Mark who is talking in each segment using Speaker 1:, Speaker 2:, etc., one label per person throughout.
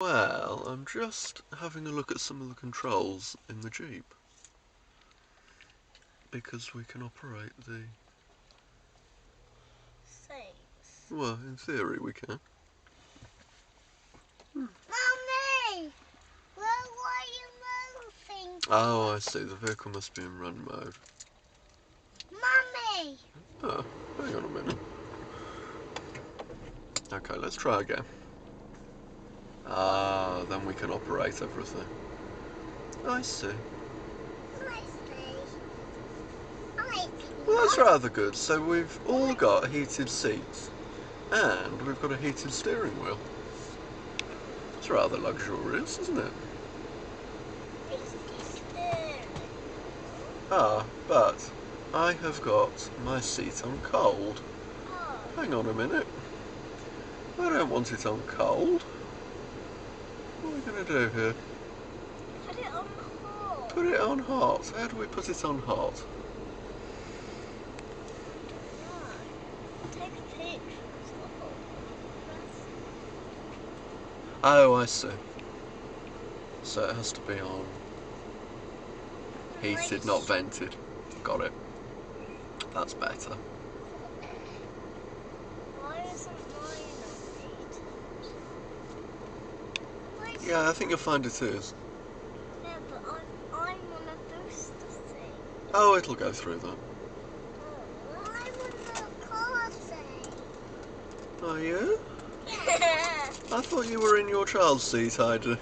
Speaker 1: Well, I'm just having a look at some of the controls in the Jeep. Because we can operate the...
Speaker 2: Saves.
Speaker 1: Well, in theory we can.
Speaker 2: Mummy! Where are you moving?
Speaker 1: Oh, I see. The vehicle must be in run mode.
Speaker 2: Mummy!
Speaker 1: Oh, hang on a minute. Okay, let's try again. Ah, then we can operate everything. I see. Well, that's rather good. So we've all got heated seats and we've got a heated steering wheel. It's rather luxurious, isn't it? Ah, but I have got my seat on cold. Hang on a minute. I don't want it on cold. What are we going to do here?
Speaker 2: Put it on hot.
Speaker 1: Put it on hot. How do we put it on hot?
Speaker 2: Take pictures of
Speaker 1: Oh, I see. So it has to be on heated, not vented. Got it. That's better.
Speaker 2: Why isn't mine on heated?
Speaker 1: Yeah, I think you'll find it is.
Speaker 2: Yeah, but I'm on a booster thing.
Speaker 1: Oh, it'll go through that.
Speaker 2: I'm on the car thing.
Speaker 1: Are you?
Speaker 2: Yeah.
Speaker 1: I thought you were in your child's seat, Heidi.
Speaker 2: I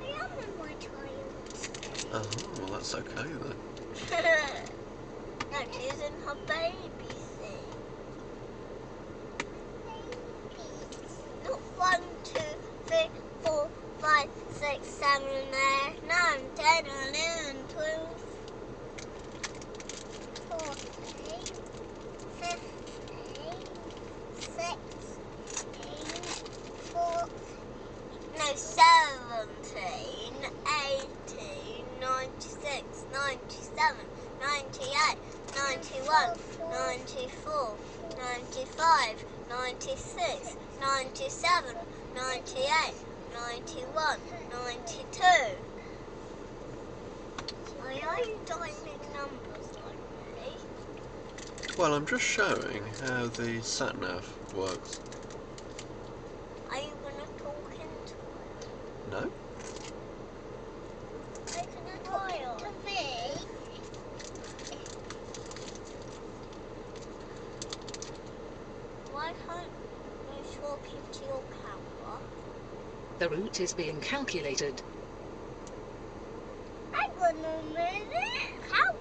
Speaker 2: am in my child's seat.
Speaker 1: Oh, well, that's okay then.
Speaker 2: No, she's in her baby seat. Not 1, 2, 3, 4, 5, 6, 7, 8, 9, 10, 11, 12, 14, 15, 16, 14, no, 17, 18, 96, 97, 98, 91, 94, 95, 96, 97, 98, 91, 92. Why are you dialing numbers like me?
Speaker 1: Well, I'm just showing how the sat-nav works.
Speaker 2: Are you going to talk into it?
Speaker 1: No?
Speaker 2: Are you going to talk into me? Why can't you talk into your camera?
Speaker 3: The route is being calculated.
Speaker 2: Hang on a minute. How